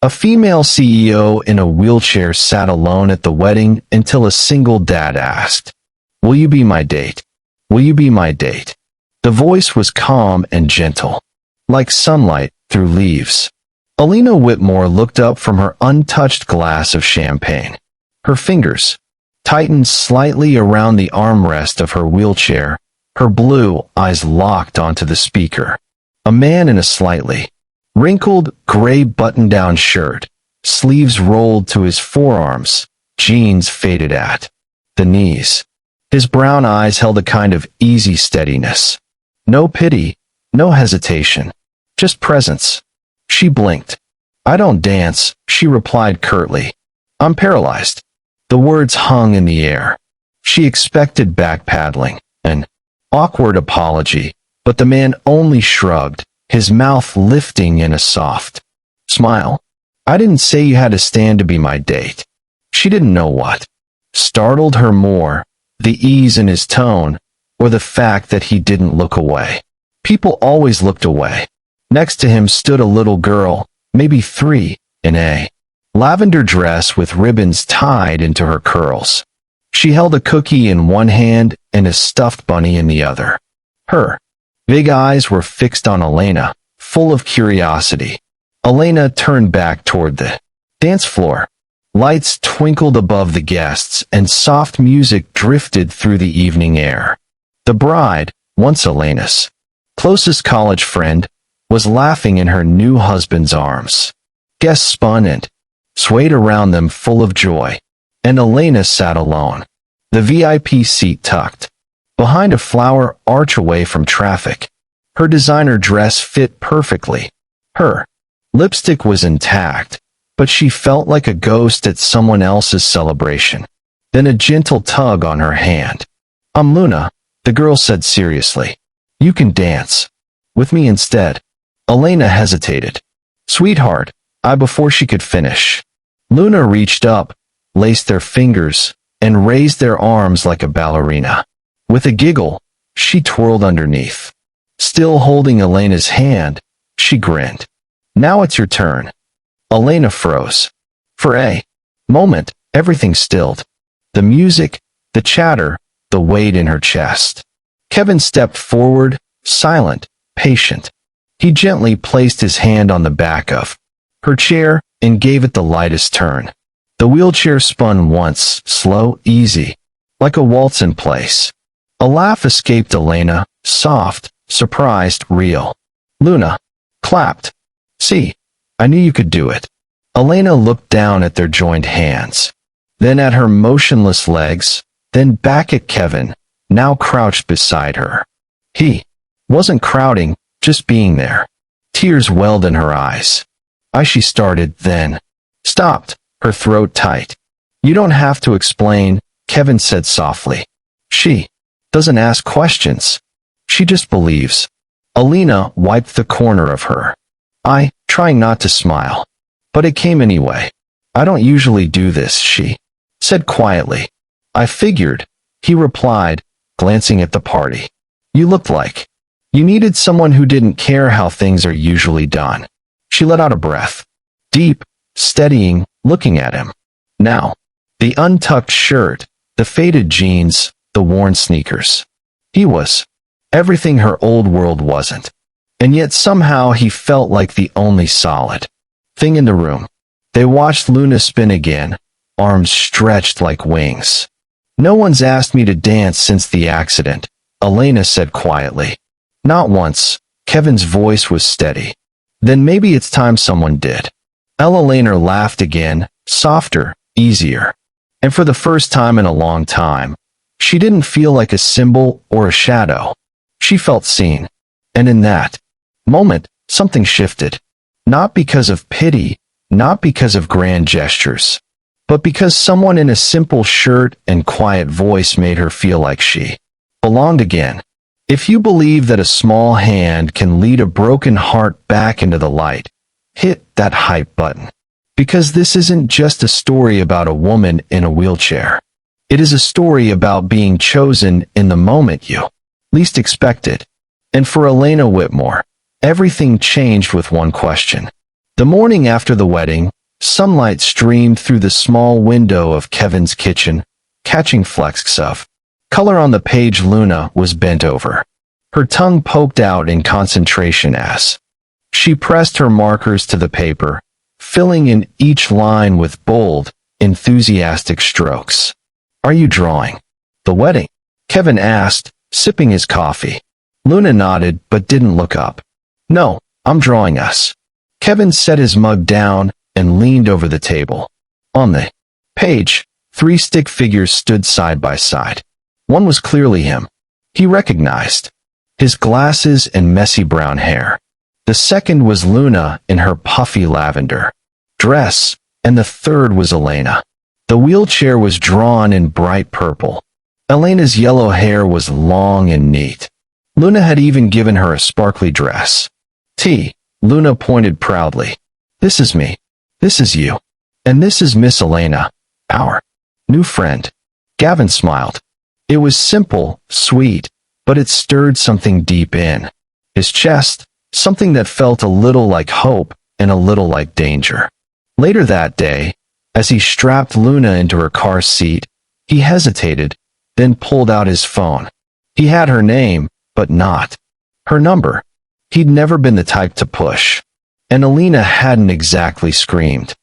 A female CEO in a wheelchair sat alone at the wedding until a single dad asked, "Will you be my date? Will you be my date?" The voice was calm and gentle, like sunlight through leaves. Alina Whitmore looked up from her untouched glass of champagne. Her fingers tightened slightly around the armrest of her wheelchair, her blue eyes locked onto the speaker. A man in a slightly wrinkled, gray button-down shirt, sleeves rolled to his forearms, jeans faded at the knees. His brown eyes held a kind of easy steadiness. No pity, no hesitation, just presence. She blinked. "I don't dance," she replied curtly. "I'm paralyzed." The words hung in the air. She expected backpedaling, an awkward apology, but the man only shrugged, his mouth lifting in a soft smile. "I didn't say you had to stand to be my date." She didn't know what startled her more, the ease in his tone, or the fact that he didn't look away. People always looked away. Next to him stood a little girl, maybe 3, in a lavender dress with ribbons tied into her curls. She held a cookie in one hand and a stuffed bunny in the other. Her big eyes were fixed on Elena, full of curiosity. Elena turned back toward the dance floor. Lights twinkled above the guests and soft music drifted through the evening air. The bride, once Elena's closest college friend, was laughing in her new husband's arms. Guests spun and swayed around them full of joy, and Elena sat alone, the VIP seat tucked behind a flower arch away from traffic. Her designer dress fit perfectly. Her lipstick was intact, but she felt like a ghost at someone else's celebration. Then a gentle tug on her hand. "I'm Luna," the girl said seriously. "You can dance with me instead." Elena hesitated. "Sweetheart," before she could finish. Luna reached up, laced their fingers, and raised their arms like a ballerina. With a giggle, she twirled underneath. Still holding Elena's hand, she grinned. "Now it's your turn." Elena froze. For a moment, everything stilled. The music, the chatter, the weight in her chest. Kevin stepped forward, silent, patient. He gently placed his hand on the back of her chair and gave it the lightest turn. The wheelchair spun once, slow, easy, like a waltz in place. A laugh escaped Elena, soft, surprised, real. Luna clapped. "See, I knew you could do it." Elena looked down at their joined hands, then at her motionless legs, then back at Kevin, now crouched beside her. He wasn't crowding, just being there. Tears welled in her eyes. She started, then stopped, her throat tight. "You don't have to explain," Kevin said softly. "She doesn't ask questions. She just believes." Elena wiped the corner of her eye, trying not to smile. "But it came anyway." "I don't usually do this," she said quietly. "I figured," he replied, glancing at the party. "You looked like you needed someone who didn't care how things are usually done." She let out a breath, deep, steadying, looking at him. Now, the untucked shirt, the faded jeans, the worn sneakers. He was everything her old world wasn't. And yet somehow he felt like the only solid thing in the room. They watched Luna spin again, arms stretched like wings. "No one's asked me to dance since the accident," Elena said quietly. "Not once." Kevin's voice was steady. "Then maybe it's time someone did." Elena laughed again, softer, easier. And for the first time in a long time, she didn't feel like a symbol or a shadow. She felt seen. And in that moment, something shifted. Not because of pity, not because of grand gestures, but because someone in a simple shirt and quiet voice made her feel like she belonged again. If you believe that a small hand can lead a broken heart back into the light, hit that hype button. Because this isn't just a story about a woman in a wheelchair. It is a story about being chosen in the moment you least expect it. And for Elena Whitmore, everything changed with one question. The morning after the wedding, sunlight streamed through the small window of Kevin's kitchen, catching flecks of color on the page. Luna was bent over. Her tongue poked out in concentration as she pressed her markers to the paper, filling in each line with bold, enthusiastic strokes. "Are you drawing the wedding?" Kevin asked, sipping his coffee. Luna nodded but didn't look up. "No, I'm drawing us." Kevin set his mug down and leaned over the table. On the page, 3 stick figures stood side by side. One was clearly him. He recognized his glasses and messy brown hair. The second was Luna in her puffy lavender dress, and the third was Elena. The wheelchair was drawn in bright purple. Elena's yellow hair was long and neat. Luna had even given her a sparkly dress. Luna pointed proudly. "This is me. This is you. And this is Miss Elena, our new friend." Gavin smiled. It was simple, sweet, but it stirred something deep in his chest, something that felt a little like hope and a little like danger. Later that day, as he strapped Luna into her car seat, he hesitated, then pulled out his phone. He had her name, but not her number. He'd never been the type to push. And Elena hadn't exactly screamed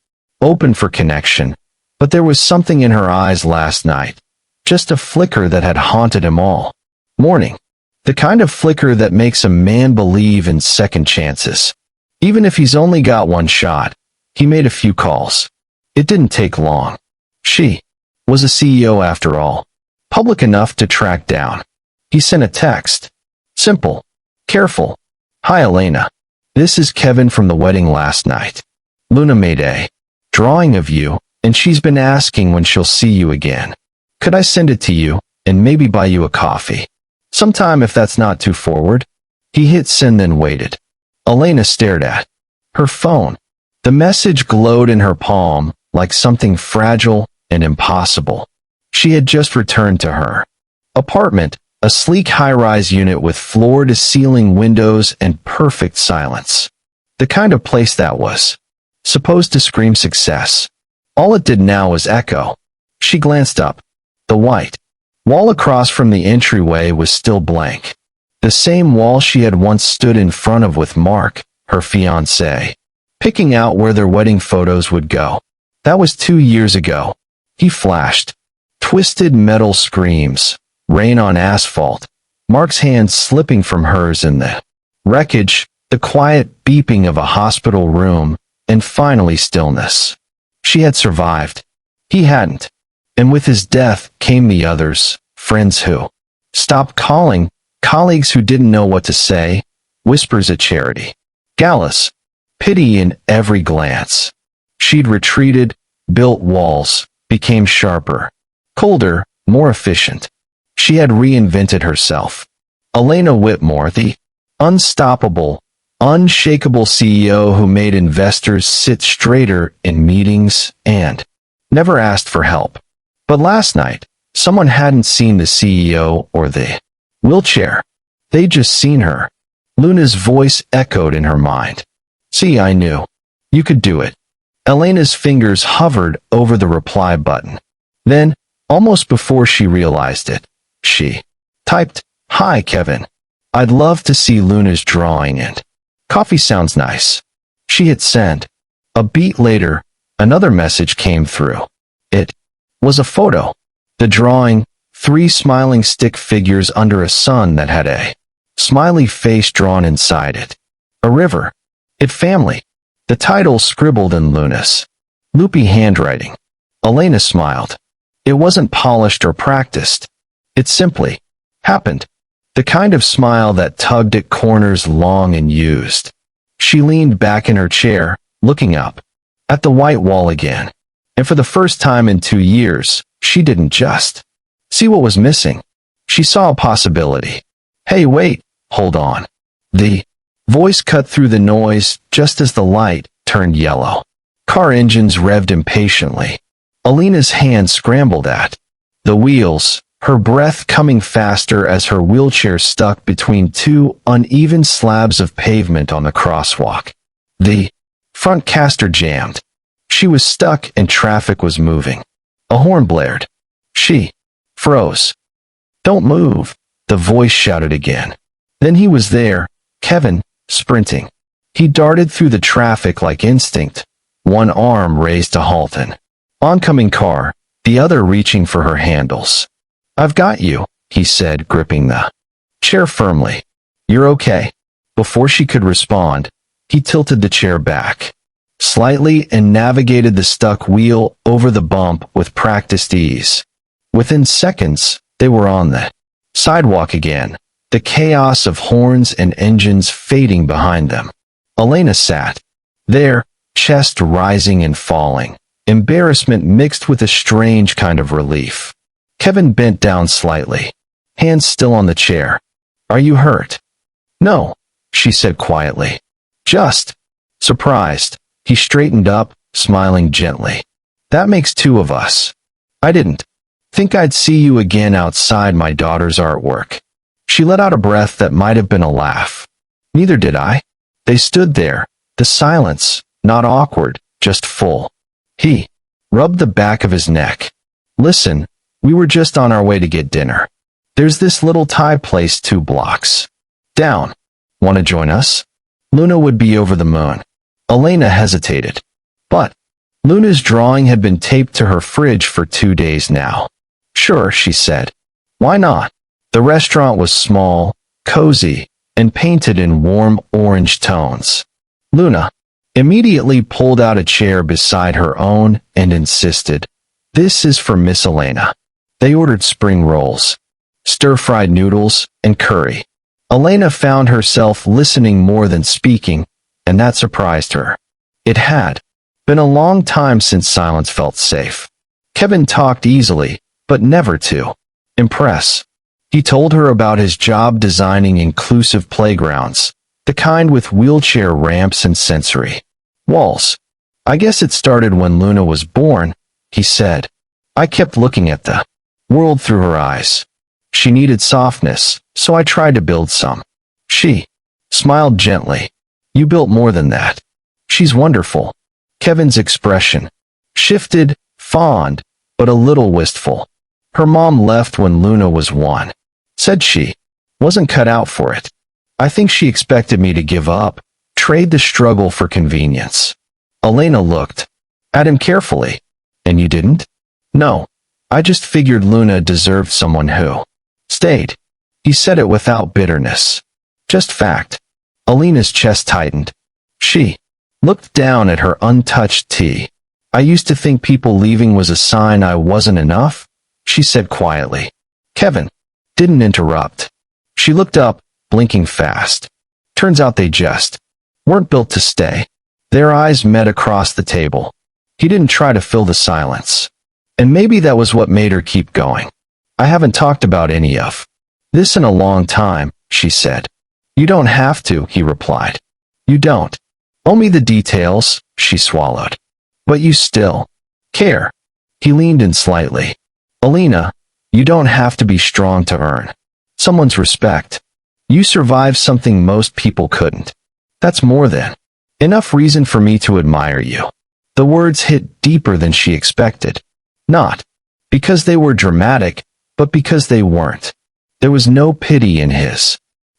open for connection, but there was something in her eyes last night, just a flicker that had haunted him all morning. The kind of flicker that makes a man believe in second chances. Even if he's only got one shot. He made a few calls. It didn't take long. She was a CEO after all, public enough to track down. He sent a text. Simple. Careful. "Hi Elena. This is Kevin from the wedding last night. Luna made a drawing of you, and she's been asking when she'll see you again. Could I send it to you, and maybe buy you a coffee? Sometime if that's not too forward." He hit send then waited. Elena stared at her phone. The message glowed in her palm like something fragile and impossible. She had just returned to her apartment, a sleek high-rise unit with floor-to-ceiling windows and perfect silence. The kind of place that was supposed to scream success. All it did now was echo. She glanced up. The white wall across from the entryway was still blank. The same wall she had once stood in front of with Mark, her fiancé, picking out where their wedding photos would go. That was 2 years ago. He flashed. Twisted metal screams. Rain on asphalt, Mark's hand slipping from hers in the wreckage, the quiet beeping of a hospital room, and finally stillness. She had survived. He hadn't. And with his death came the others, friends who stopped calling, colleagues who didn't know what to say, whispers at charity. Gallus. Pity in every glance. She'd retreated, built walls, became sharper, colder, more efficient. She had reinvented herself. Elena Whitmore, the unstoppable, unshakable CEO who made investors sit straighter in meetings and never asked for help. But last night, someone hadn't seen the CEO or the wheelchair. They'd just seen her. Luna's voice echoed in her mind. "See, I knew. You could do it." Elena's fingers hovered over the reply button. Then, almost before she realized it, she typed, "Hi, Kevin. I'd love to see Luna's drawing and coffee sounds nice." She hit send. A beat later, another message came through. It was a photo. The drawing, 3 smiling stick figures under a sun that had a smiley face drawn inside it. A river. It family. The title scribbled in Luna's loopy handwriting. Elena smiled. It wasn't polished or practiced. It simply happened. The kind of smile that tugged at corners long and used. She leaned back in her chair, looking up at the white wall again. And for the first time in 2 years, she didn't just see what was missing. She saw a possibility. "Hey, wait, hold on." The voice cut through the noise just as the light turned yellow. Car engines revved impatiently. Elena's hand scrambled at the wheels, her breath coming faster as her wheelchair stuck between 2 uneven slabs of pavement on the crosswalk. The Front caster jammed. She was stuck and traffic was moving. A horn blared. She froze. "Don't move," the voice shouted again. Then he was there, Kevin, sprinting. He darted through the traffic like instinct, one arm raised to halt an oncoming car, the other reaching for her handles. "I've got you," he said, gripping the chair firmly. "You're okay." Before she could respond, he tilted the chair back slightly and navigated the stuck wheel over the bump with practiced ease. Within seconds, they were on the sidewalk again, the chaos of horns and engines fading behind them. Elena sat there, chest rising and falling, embarrassment mixed with a strange kind of relief. Kevin bent down slightly, hands still on the chair. "Are you hurt?" "No," she said quietly. "Just surprised." He straightened up, smiling gently. "That makes two of us. I didn't think I'd see you again outside my daughter's artwork." She let out a breath that might have been a laugh. "Neither did I." They stood there, the silence, not awkward, just full. He rubbed the back of his neck. "Listen, we were just on our way to get dinner. There's this little Thai place 2 blocks down. Want to join us?" Luna would be over the moon. Elena hesitated. But Luna's drawing had been taped to her fridge for 2 days now. "Sure," she said. "Why not?" The restaurant was small, cozy, and painted in warm orange tones. Luna immediately pulled out a chair beside her own and insisted, "This is for Miss Elena." They ordered spring rolls, stir-fried noodles, and curry. Elena found herself listening more than speaking, and that surprised her. It had been a long time since silence felt safe. Kevin talked easily, but never to impress. He told her about his job designing inclusive playgrounds, the kind with wheelchair ramps and sensory walls. "I guess it started when Luna was born," he said. "I kept looking at the world through her eyes. She needed softness, so I tried to build some." She smiled gently. "You built more than that." "She's wonderful." Kevin's expression shifted, fond, but a little wistful. "Her mom left when Luna was 1. Said she wasn't cut out for it. I think she expected me to give up, trade the struggle for convenience." Elena looked at him carefully. "And you didn't?" "No. I just figured Luna deserved someone who stayed." He said it without bitterness. Just fact. Elena's chest tightened. She looked down at her untouched tea. "I used to think people leaving was a sign I wasn't enough," she said quietly. Kevin didn't interrupt. She looked up, blinking fast. Turns out they just weren't built to stay. Their eyes met across the table. He didn't try to fill the silence. And maybe that was what made her keep going. "I haven't talked about any of this in a long time," she said. "You don't have to," he replied. "You don't owe me the details," she swallowed. "But you still care." He leaned in slightly. "Elena, you don't have to be strong to earn someone's respect. You survived something most people couldn't. That's more than enough reason for me to admire you." The words hit deeper than she expected. Not because they were dramatic, but because they weren't. There was no pity in his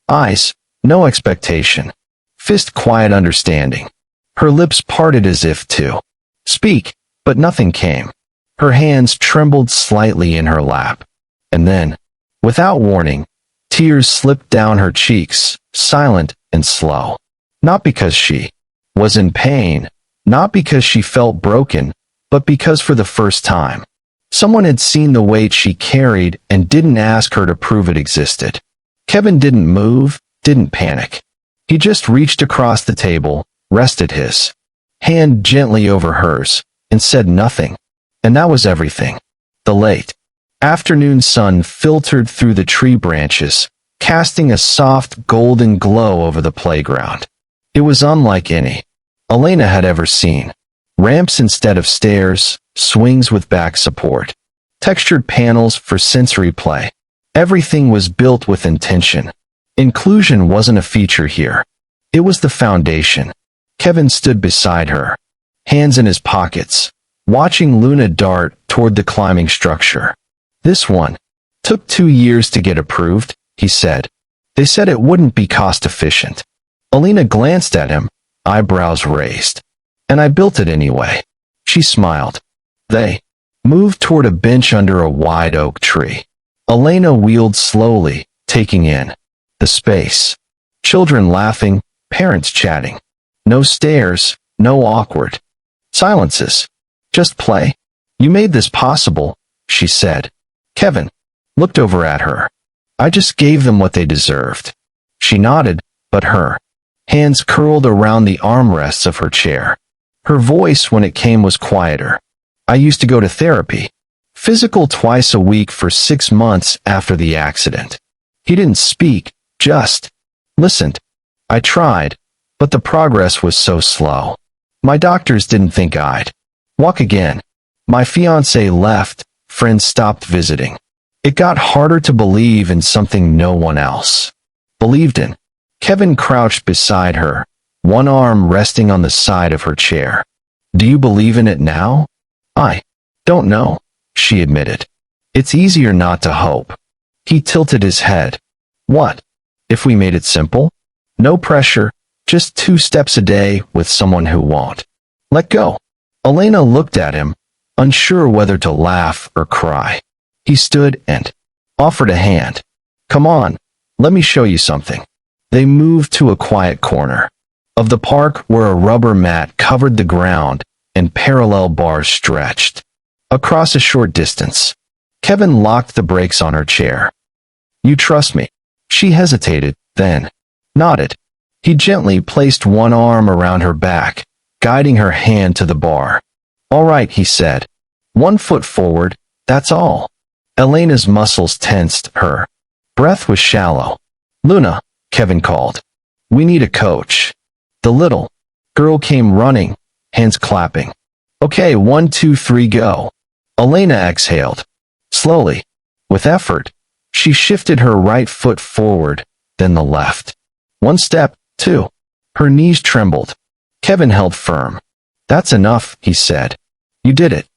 eyes, no expectation. Fist quiet understanding. Her lips parted as if to speak, but nothing came. Her hands trembled slightly in her lap. And then, without warning, tears slipped down her cheeks, silent and slow. Not because she was in pain, not because she felt broken, but because for the first time, someone had seen the weight she carried and didn't ask her to prove it existed. Kevin didn't move, didn't panic. He just reached across the table, rested his hand gently over hers, and said nothing. And that was everything. The late afternoon sun filtered through the tree branches, casting a soft golden glow over the playground. It was unlike any Elena had ever seen. Ramps instead of stairs, swings with back support, textured panels for sensory play. Everything was built with intention. Inclusion wasn't a feature here. It was the foundation. Kevin stood beside her, hands in his pockets, watching Luna dart toward the climbing structure. This one took 2 years to get approved, he said. They said it wouldn't be cost-efficient. Alina glanced at him, eyebrows raised. And I built it anyway. She smiled. They moved toward a bench under a wide oak tree. Elena wheeled slowly, taking in the space. Children laughing, parents chatting. No stares, no awkward silences. Just play. You made this possible, she said. Kevin looked over at her. I just gave them what they deserved. She nodded, but her hands curled around the armrests of her chair. Her voice when it came was quieter. I used to go to therapy. Physical twice a week for 6 months after the accident. He didn't speak, just listened. I tried, but the progress was so slow. My doctors didn't think I'd walk again. My fiancé left, friends stopped visiting. It got harder to believe in something no one else believed in. Kevin crouched beside her, one arm resting on the side of her chair. Do you believe in it now? I don't know, she admitted. It's easier not to hope. He tilted his head. What if we made it simple? No pressure, just 2 steps a day with someone who won't let go. Elena looked at him, unsure whether to laugh or cry. He stood and offered a hand. Come on, let me show you something. They moved to a quiet corner of the park where a rubber mat covered the ground and parallel bars stretched across a short distance. Kevin locked the brakes on her chair. You trust me? She hesitated, then nodded. He gently placed one arm around her back, guiding her hand to the bar. All right, he said. 1 foot forward, that's all. Elena's muscles tensed, her breath was shallow. Luna, Kevin called. We need a coach. The little girl came running, hands clapping. Okay, 1, 2, 3, go. Elena exhaled. Slowly, with effort, she shifted her right foot forward, then the left. 1 step, 2. Her knees trembled. Kevin held firm. That's enough, he said. You did it.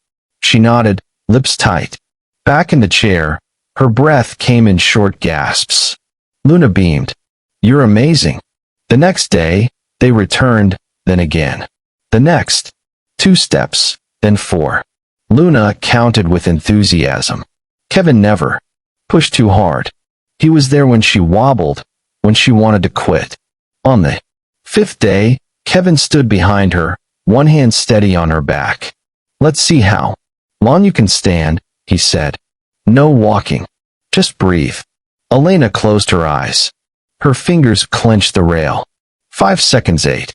She nodded, lips tight. Back in the chair, her breath came in short gasps. Luna beamed. You're amazing. The next day, they returned, then again. The next. 2 steps, then 4. Luna counted with enthusiasm. Kevin never pushed too hard. He was there when she wobbled, when she wanted to quit. On the 5th day, Kevin stood behind her, one hand steady on her back. Let's see how long you can stand, he said. No walking. Just breathe. Elena closed her eyes. Her fingers clenched the rail. 5 seconds, 8.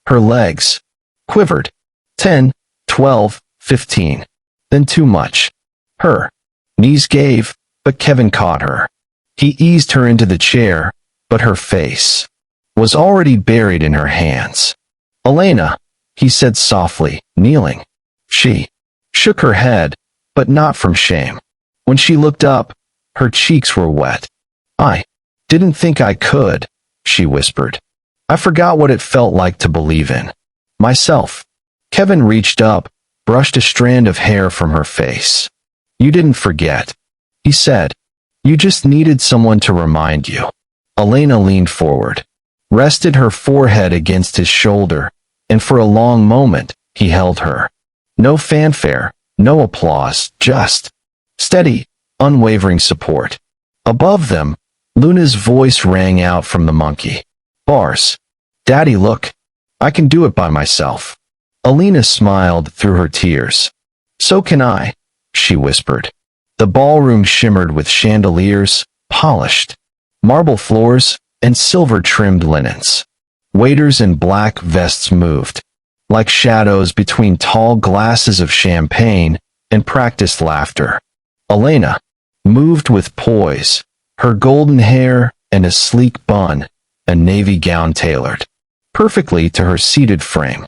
Her legs quivered. 10, 12, 15. Then too much. Her knees gave, but Kevin caught her. He eased her into the chair, but her face was already buried in her hands. Elena, he said softly, kneeling. She shook her head, but not from shame. When she looked up, her cheeks were wet. I didn't think I could, she whispered. I forgot what it felt like to believe in myself. Kevin reached up, brushed a strand of hair from her face. You didn't forget, he said. You just needed someone to remind you. Elena leaned forward, rested her forehead against his shoulder, and for a long moment, he held her. No fanfare, no applause, just steady, unwavering support. Above them, Luna's voice rang out from the monkey bars. Daddy, look. I can do it by myself. Elena smiled through her tears. So can I, she whispered. The ballroom shimmered with chandeliers, polished marble floors, and silver-trimmed linens. Waiters in black vests moved, like shadows between tall glasses of champagne and practiced laughter. Elena moved with poise, her golden hair and a sleek bun, a navy gown tailored perfectly to her seated frame.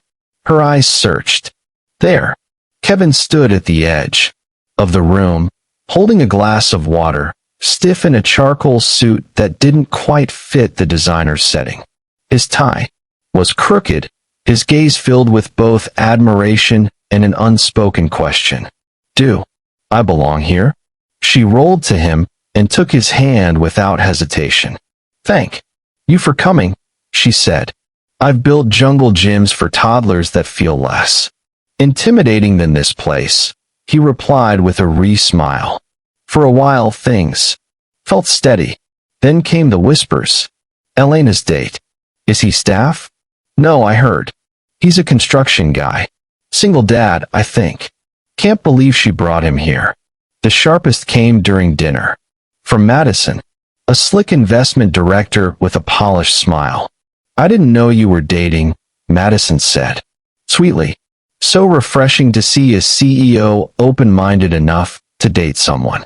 Her eyes searched. There, Kevin stood at the edge of the room, holding a glass of water, stiff in a charcoal suit that didn't quite fit the designer's setting. His tie was crooked, his gaze filled with both admiration and an unspoken question. Do I belong here? She rolled to him and took his hand without hesitation. Thank you for coming, she said. I've built jungle gyms for toddlers that feel less intimidating than this place, he replied with a smile. For a while things felt steady. Then came the whispers. Elena's date. Is he staff? No, I heard. He's a construction guy. Single dad, I think. Can't believe she brought him here. The sharpest came during dinner. From Madison, a slick investment director with a polished smile. I didn't know you were dating, Madison said. Sweetly. So refreshing to see a CEO open-minded enough to date someone.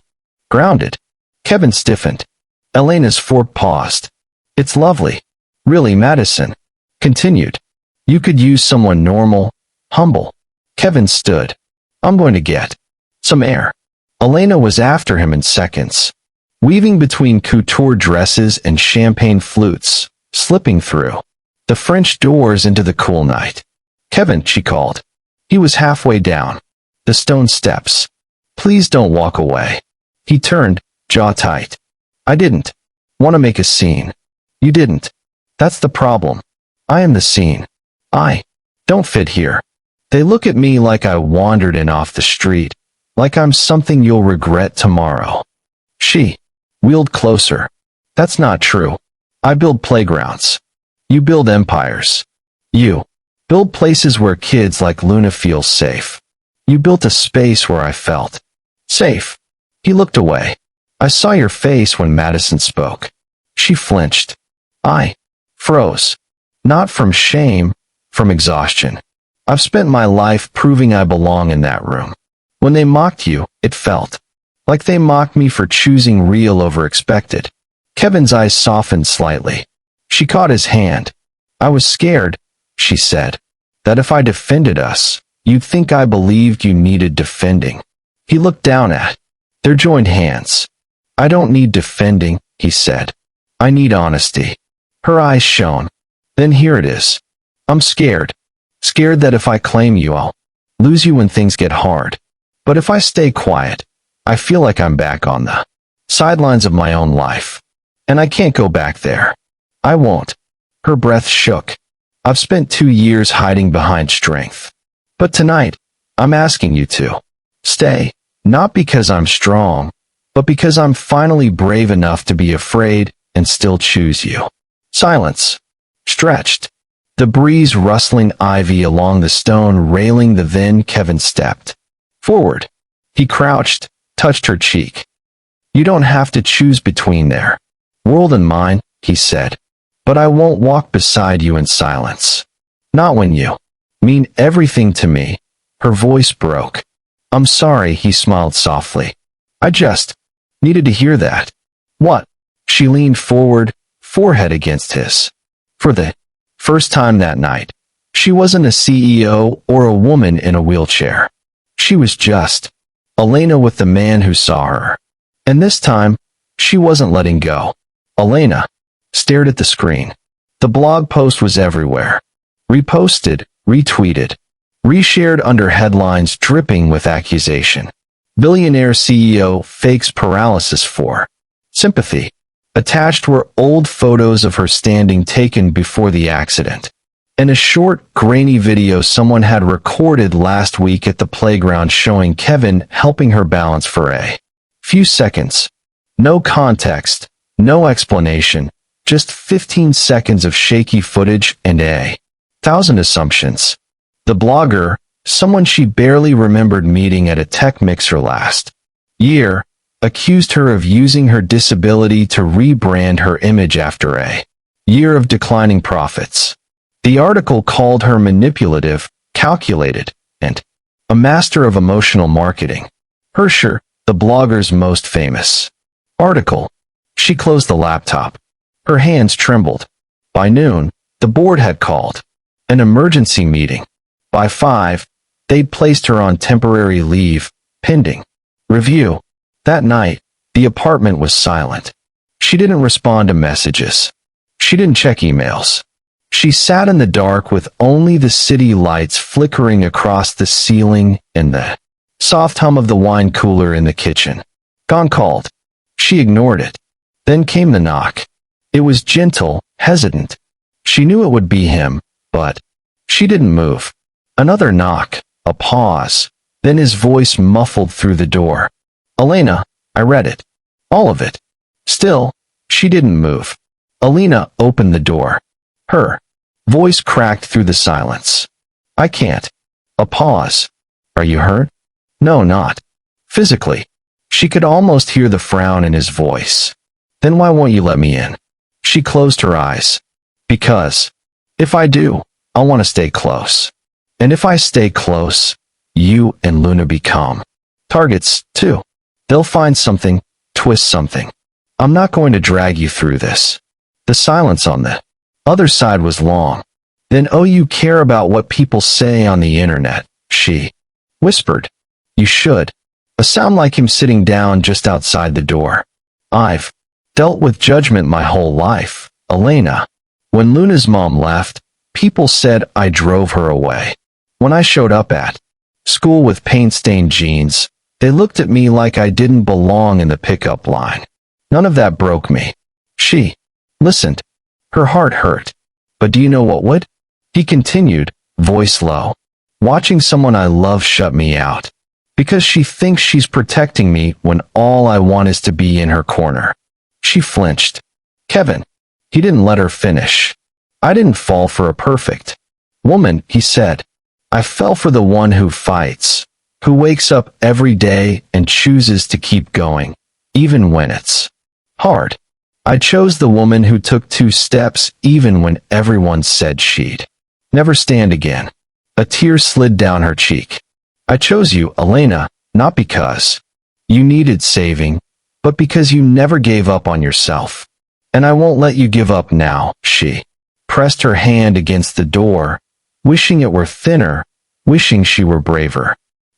Grounded. Kevin stiffened. Elena's fork paused. It's lovely. Really, Madison continued. You could use someone normal, humble. Kevin stood. I'm going to get some air. Elena was after him in seconds, weaving between couture dresses and champagne flutes, slipping through the French doors into the cool night. Kevin, she called. He was halfway down the stone steps. Please don't walk away. He turned, jaw tight. I didn't want to make a scene. You didn't. That's the problem. I am the scene. I don't fit here. They look at me like I wandered in off the street, like I'm something you'll regret tomorrow. She wheeled closer. That's not true. I build playgrounds. You build empires. You build places where kids like Luna feel safe. You built a space where I felt safe. He looked away. I saw your face when Madison spoke. She flinched. I froze. Not from shame, from exhaustion. I've spent my life proving I belong in that room. When they mocked you, it felt like they mocked me for choosing real over expected. Kevin's eyes softened slightly. She caught his hand. I was scared, she said, that if I defended us, you'd think I believed you needed defending. He looked down at their joined hands. I don't need defending, he said. I need honesty. Her eyes shone. Then here it is. I'm scared. Scared that if I claim you, I'll lose you when things get hard. But if I stay quiet, I feel like I'm back on the sidelines of my own life. And I can't go back there. I won't. Her breath shook. I've spent 2 years hiding behind strength. But tonight, I'm asking you to stay. Not because I'm strong, but because I'm finally brave enough to be afraid and still choose you. Silence. Stretched. The breeze rustling ivy along the stone railing. Then Kevin stepped forward. He crouched, touched her cheek. You don't have to choose between their world and mine, he said. But I won't walk beside you in silence. Not when you mean everything to me. Her voice broke. I'm sorry, he smiled softly. I just needed to hear that. What? She leaned forward, forehead against his. For the first time that night, she wasn't a CEO or a woman in a wheelchair. She was just Elena with the man who saw her. And this time, she wasn't letting go. Elena stared at the screen. The blog post was everywhere. Reposted, retweeted, reshared under headlines dripping with accusation. Billionaire CEO fakes paralysis for sympathy. Attached were old photos of her standing taken before the accident, and a short, grainy video someone had recorded last week at the playground showing Kevin helping her balance for a few seconds. No context, no explanation, just 15 seconds of shaky footage and 1,000 assumptions. The blogger, someone she barely remembered meeting at a tech mixer last year, accused her of using her disability to rebrand her image after a year of declining profits. The article called her manipulative, calculated, and a master of emotional marketing. Hersher, the blogger's most famous article. She closed the laptop. Her hands trembled. By noon, the board had called an emergency meeting. By 5, they'd placed her on temporary leave, pending review. That night, the apartment was silent. She didn't respond to messages. She didn't check emails. She sat in the dark with only the city lights flickering across the ceiling and the soft hum of the wine cooler in the kitchen. Gone called. She ignored it. Then came the knock. It was gentle, hesitant. She knew it would be him, but she didn't move. Another knock, a pause. Then his voice muffled through the door. Elena, I read it. All of it. Still, she didn't move. Elena opened the door. Her voice cracked through the silence. I can't. A pause. Are you hurt? No, not physically. She could almost hear the frown in his voice. Then why won't you let me in? She closed her eyes. Because if I do, I'll want to stay close. And if I stay close, you and Luna become targets, too. They'll find something, twist something. I'm not going to drag you through this. The silence on the other side was long. Then, oh, you care about what people say on the internet, she whispered. You should. A sound like him sitting down just outside the door. I've dealt with judgment my whole life, Elena. When Luna's mom left, people said I drove her away. When I showed up at school with paint-stained jeans, they looked at me like I didn't belong in the pickup line. None of that broke me. She listened. Her heart hurt. But do you know what would? He continued, voice low. Watching someone I love shut me out. Because she thinks she's protecting me when all I want is to be in her corner. She flinched. Kevin. He didn't let her finish. I didn't fall for a perfect woman, he said. I fell for the one who fights, who wakes up every day and chooses to keep going, even when it's hard. I chose the woman who took 2 steps even when everyone said she'd never stand again. A tear slid down her cheek. I chose you, Elena, not because you needed saving, but because you never gave up on yourself. And I won't let you give up now, she pressed her hand against the door, wishing it were thinner, wishing she were braver.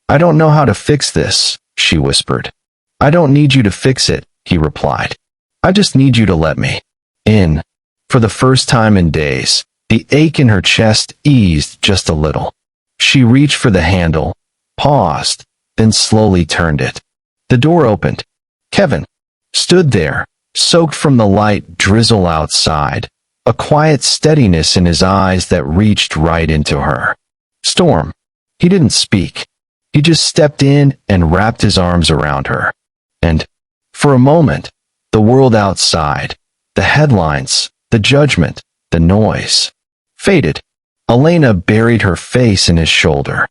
I don't know how to fix this, she whispered. I don't need you to fix it, he replied. I just need you to let me in. For the first time in days, the ache in her chest eased just a little. She reached for the handle, paused, then slowly turned it. The door opened. Kevin stood there, soaked from the light drizzle outside, a quiet steadiness in his eyes that reached right into her. Storm. He didn't speak. He just stepped in and wrapped his arms around her. And, for a moment, the world outside, the headlines, the judgment, the noise, faded. Elena buried her face in his shoulder.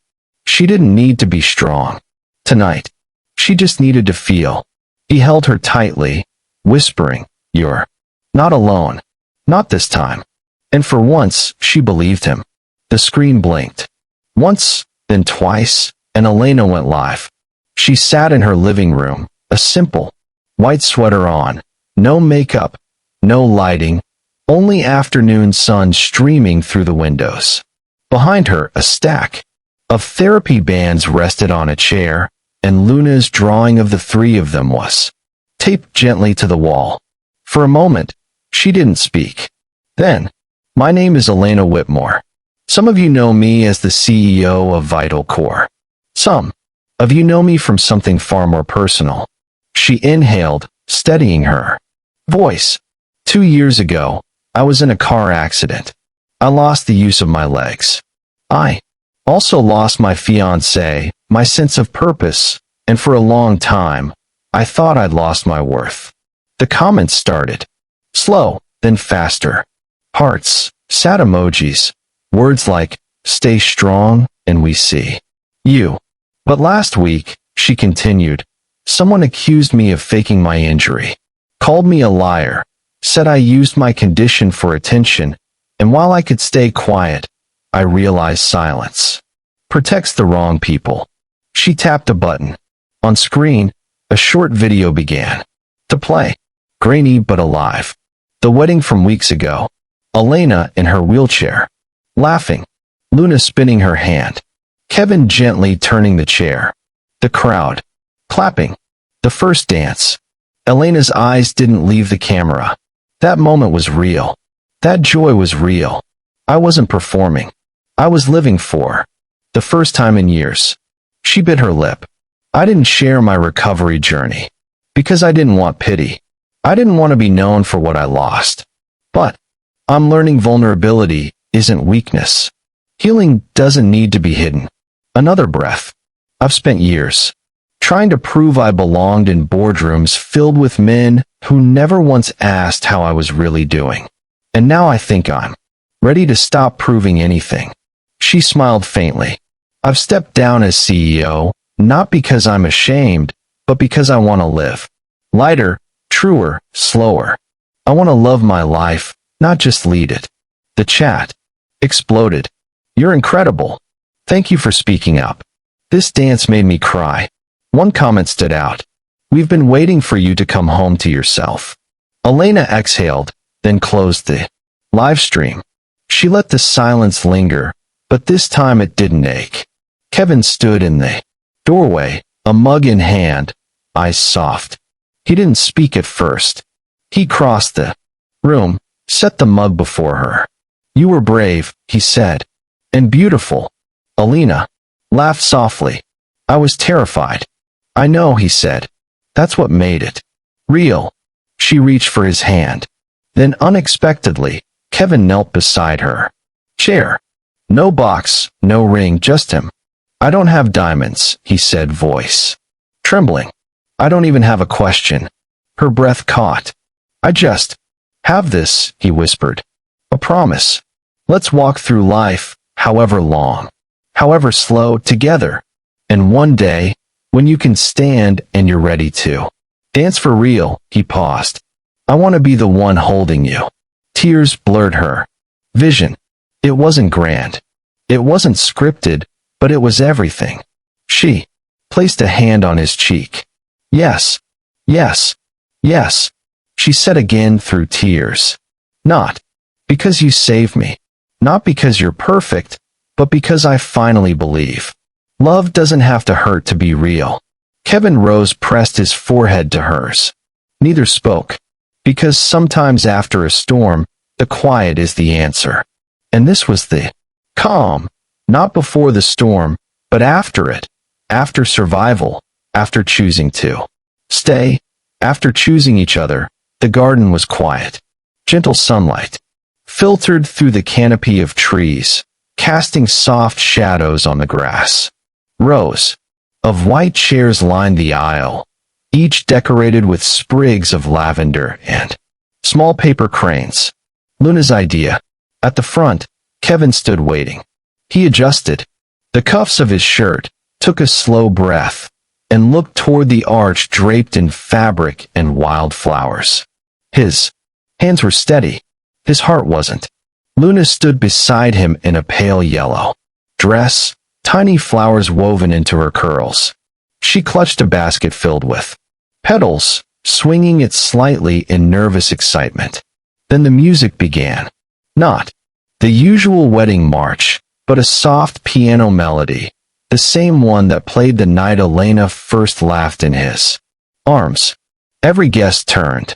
She didn't need to be strong. Tonight, she just needed to feel. He held her tightly, whispering, You're not alone. Not this time. And for once, she believed him. The screen blinked. Once, then twice, and Elena went live. She sat in her living room, a simple, white sweater on, no makeup, no lighting, only afternoon sun streaming through the windows. Behind her, a stack of therapy bands rested on a chair, and Luna's drawing of the 3 of them was taped gently to the wall. For a moment, she didn't speak. Then, my name is Elena Whitmore. Some of you know me as the CEO of Vital Core. Some of you know me from something far more personal. She inhaled, steadying her voice. 2 years ago, I was in a car accident. I lost the use of my legs. I also lost my fiancé, my sense of purpose, and for a long time, I thought I'd lost my worth. The comments started. Slow, then faster. Hearts, sad emojis, words like, stay strong, and we see you. But last week, she continued, someone accused me of faking my injury, called me a liar, said I used my condition for attention, and while I could stay quiet, I realized silence protects the wrong people. She tapped a button. On screen, a short video began to play. Grainy but alive. The wedding from weeks ago. Elena in her wheelchair, laughing. Luna spinning her hand. Kevin gently turning the chair. The crowd, clapping. The first dance. Elena's eyes didn't leave the camera. That moment was real. That joy was real. I wasn't performing. I was living for the first time in years. She bit her lip. I didn't share my recovery journey because I didn't want pity. I didn't want to be known for what I lost. But I'm learning vulnerability isn't weakness. Healing doesn't need to be hidden. Another breath. I've spent years trying to prove I belonged in boardrooms filled with men who never once asked how I was really doing. And now I think I'm ready to stop proving anything. She smiled faintly. I've stepped down as CEO, not because I'm ashamed, but because I want to live. Lighter, truer, slower. I want to love my life, not just lead it. The chat exploded. You're incredible. Thank you for speaking up. This dance made me cry. One comment stood out. We've been waiting for you to come home to yourself. Elena exhaled, then closed the live stream. She let the silence linger, but this time it didn't ache. Kevin stood in the doorway, a mug in hand, eyes soft. He didn't speak at first. He crossed the room, set the mug before her. You were brave, he said. And beautiful. Elena laughed softly. I was terrified. I know, he said. That's what made it real. She reached for his hand. Then unexpectedly, Kevin knelt beside her. Chair. No box, no ring, just him. I don't have diamonds, he said, voice trembling. I don't even have a question. Her breath caught. I just have this, he whispered. A promise. Let's walk through life, however long, however slow, together. And one day, when you can stand and you're ready to dance for real, he paused. I want to be the one holding you. Tears blurred her vision. It wasn't grand. It wasn't scripted, but it was everything. She placed a hand on his cheek. Yes, yes, yes, she said again through tears. Not because you saved me, not because you're perfect, but because I finally believe. Love doesn't have to hurt to be real. Kevin Rose pressed his forehead to hers. Neither spoke, because sometimes after a storm, the quiet is the answer. And this was the calm, not before the storm, but after it, after survival, after choosing to stay, after choosing each other. The garden was quiet. Gentle sunlight filtered through the canopy of trees, casting soft shadows on the grass. Rows of white chairs lined the aisle, each decorated with sprigs of lavender and small paper cranes. Luna's idea. At the front, Kevin stood waiting. He adjusted the cuffs of his shirt, took a slow breath, and looked toward the arch draped in fabric and wildflowers. His hands were steady. His heart wasn't. Luna stood beside him in a pale yellow dress, tiny flowers woven into her curls. She clutched a basket filled with petals, swinging it slightly in nervous excitement. Then the music began. Not the usual wedding march, but a soft piano melody, the same one that played the night Elena first laughed in his arms. Every guest turned.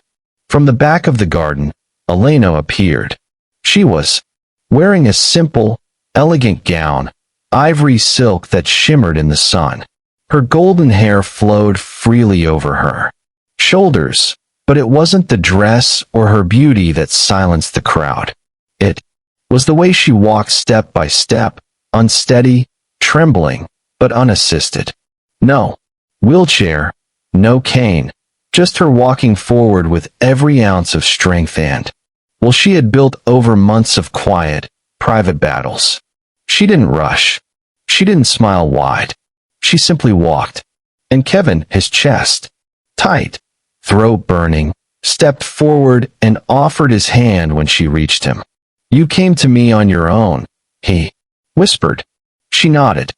From the back of the garden, Elena appeared. She was wearing a simple, elegant gown, ivory silk that shimmered in the sun. Her golden hair flowed freely over her shoulders, but it wasn't the dress or her beauty that silenced the crowd. It was the way she walked step by step, unsteady, trembling, but unassisted. No wheelchair, no cane, just her walking forward with every ounce of strength and, well, she had built over months of quiet, private battles. She didn't rush. She didn't smile wide. She simply walked. And Kevin, his chest tight, throat burning, stepped forward and offered his hand when she reached him. You came to me on your own, he whispered. She nodded.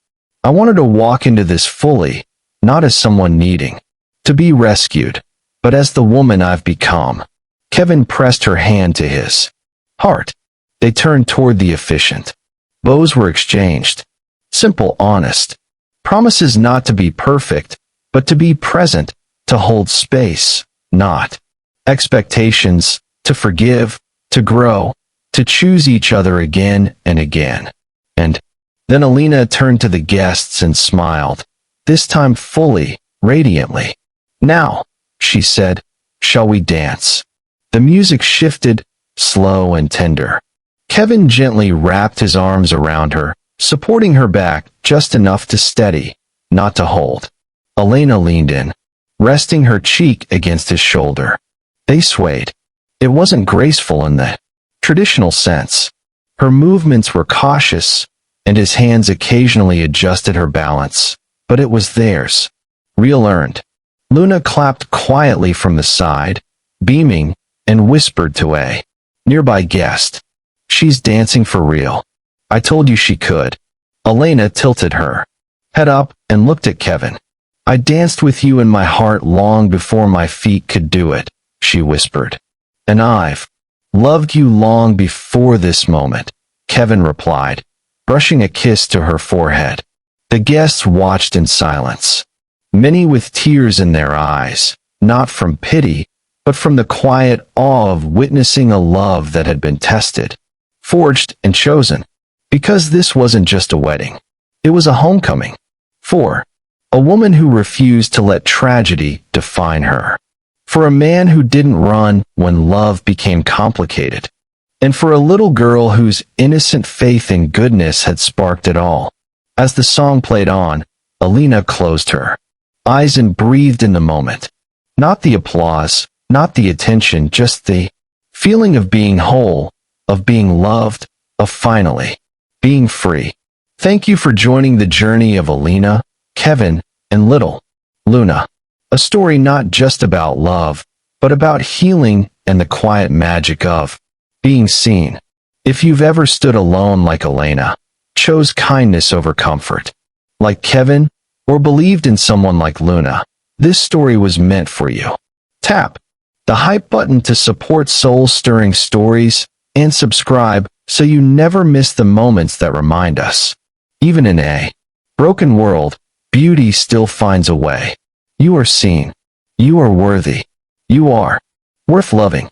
I wanted to walk into this fully, not as someone needing to be rescued, but as the woman I've become. Kevin pressed her hand to his heart. They turned toward the officiant. Bows were exchanged. Simple, honest. Promises not to be perfect, but to be present, to hold space, not expectations, to forgive, to grow, to choose each other again and again. And then Alina turned to the guests and smiled, this time fully, radiantly. Now, she said, shall we dance? The music shifted, slow and tender. Kevin gently wrapped his arms around her, supporting her back just enough to steady, not to hold. Elena leaned in, resting her cheek against his shoulder. They swayed. It wasn't graceful in the traditional sense. Her movements were cautious, and his hands occasionally adjusted her balance, but it was theirs. Real earned. Luna clapped quietly from the side, beaming, and whispered to a nearby guest, she's dancing for real. I told you she could. Elena tilted her head up and looked at Kevin. I danced with you in my heart long before my feet could do it, she whispered. And I've loved you long before this moment, Kevin replied, brushing a kiss to her forehead. The guests watched in silence, many with tears in their eyes, not from pity, but from the quiet awe of witnessing a love that had been tested, forged, and chosen. Because this wasn't just a wedding. It was a homecoming. For a woman who refused to let tragedy define her. For a man who didn't run when love became complicated. And for a little girl whose innocent faith in goodness had sparked it all. As the song played on, Alina closed her eyes and breathed in the moment. Not the applause, not the attention, just the feeling of being whole, of being loved, of finally being free. Thank you for joining the journey of Alina, Kevin, and little Luna. A story not just about love, but about healing and the quiet magic of being seen. If you've ever stood alone like Elena, chose kindness over comfort, like Kevin, or believed in someone like Luna, this story was meant for you. Tap the hype button to support soul-stirring stories, and subscribe so you never miss the moments that remind us. Even in a broken world, beauty still finds a way. You are seen. You are worthy. You are worth loving.